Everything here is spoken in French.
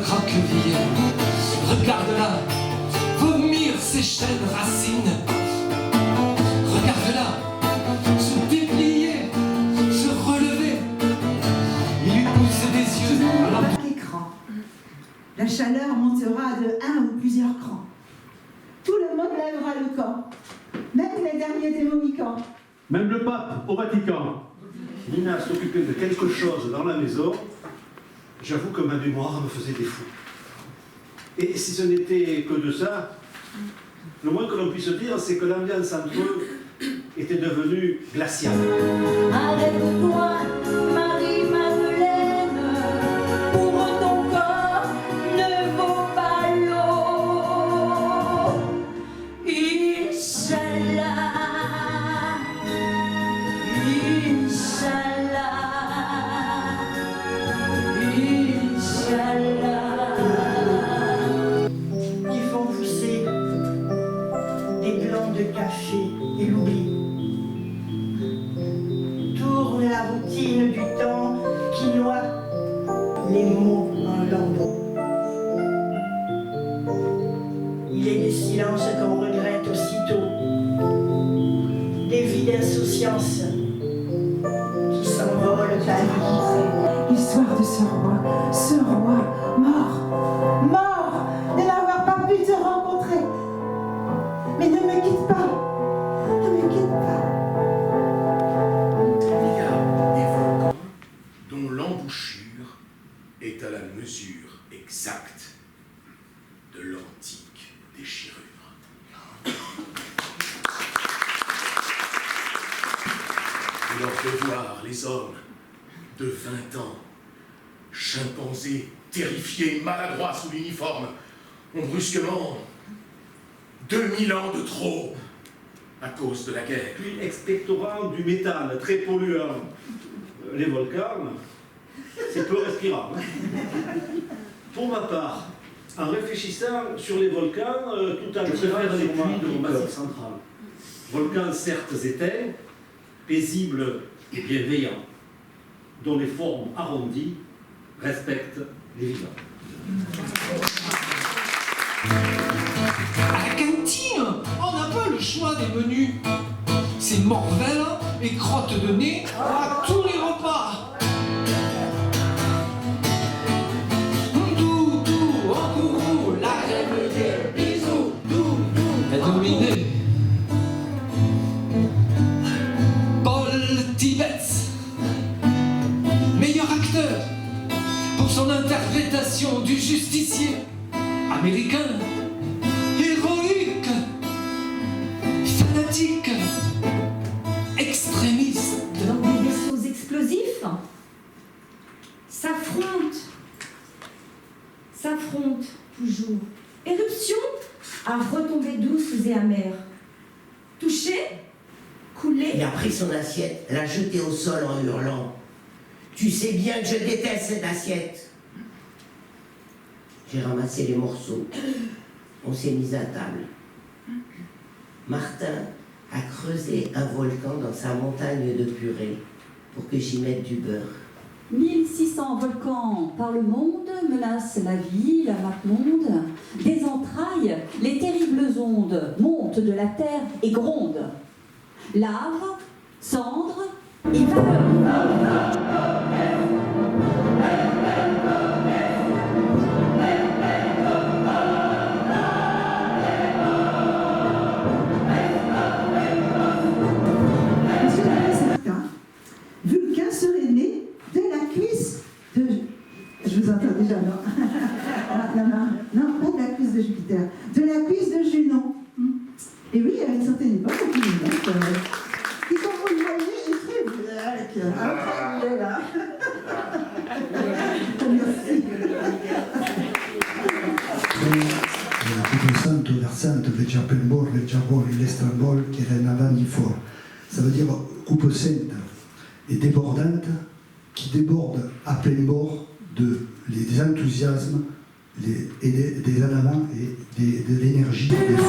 recroquevillée. Regarde-la vomir ses chaides racines. Regarde-la se déplier, se relever. Il lui pousse des yeux à la... écran. La chaleur montera de 1 ou plusieurs crans. Tout le monde lèvera le camp, même les derniers des Mohicans. Même le pape au Vatican. Nina s'occupait de quelque chose dans la maison. J'avoue que ma mémoire me faisait défaut. Et si ce n'était que de ça, le moins que l'on puisse dire, c'est que l'ambiance entre eux était devenue glaciale. Arrête-toi, Marie-Madeleine, pour ton corps ne vaut pas l'eau. Inch'Allah, Inch'Allah, Inch'Allah. Qui font pousser des plants de café et l'oubli. Tourne la routine du temps qui noie les mots en lambeaux. Il est des silences qu'on regrette aussitôt, des vies d'insouciance qui s'envolent à l'idée. L'histoire de ce roi mort de n'avoir pas pu te rencontrer. Mais ne me quitte pas, ne me quitte pas. Il y a des volcans dont l'embouchure est à la mesure exacte de l'antique déchirure. Alors de voir les hommes de 20 ans, chimpanzés, terrifiés, maladroits sous l'uniforme, ont brusquement 2000 ans de trop à cause de la guerre. Puis expectorant du méthane très polluant, les volcans, c'est peu respirable. Pour ma part, en réfléchissant sur les volcans, tout en observant les puits de mon massif central. Volcans certes éteints, paisibles et bienveillants, dont les formes arrondies respectent les vivants. À la cantine, on n'a pas le choix des menus. C'est morvelle et crotte de nez à tous les repas. Doudou, en courroux, la crème des bisous, doudou, est dominée. Paul Tibbets, meilleur acteur pour son interprétation du justicier américain. Héroïque, fanatique, extrémiste. Dans des vaisseaux explosifs s'affrontent toujours. Éruption à retombées douces et amères. Touché, coulé. Il a pris son assiette, l'a jetée au sol en hurlant. Tu sais bien que je déteste cette assiette. J'ai ramassé les morceaux. On s'est mis à table. Martin a creusé un volcan dans sa montagne de purée pour que j'y mette du beurre. 1600 volcans par le monde menacent la vie, la map-monde. Des entrailles, les terribles ondes montent de la terre et grondent. Lave, cendre et vapeur. Vulcain serait né de la cuisse de... Je vous entends déjà, non. Non, pas de la cuisse de Jupiter, de la cuisse de Junon. Et oui, à une certaine époque, on pouvait mettre, qui, comme vous le voyez, est très black. Ah, il est là. Merci. Tutto santo versante veggiapembor, veggiabor, l'estrambol, qui est un avant fort. Ça veut dire coupe sainte et débordante, qui déborde à plein bord des enthousiasmes, des en avant et de l'énergie des feux.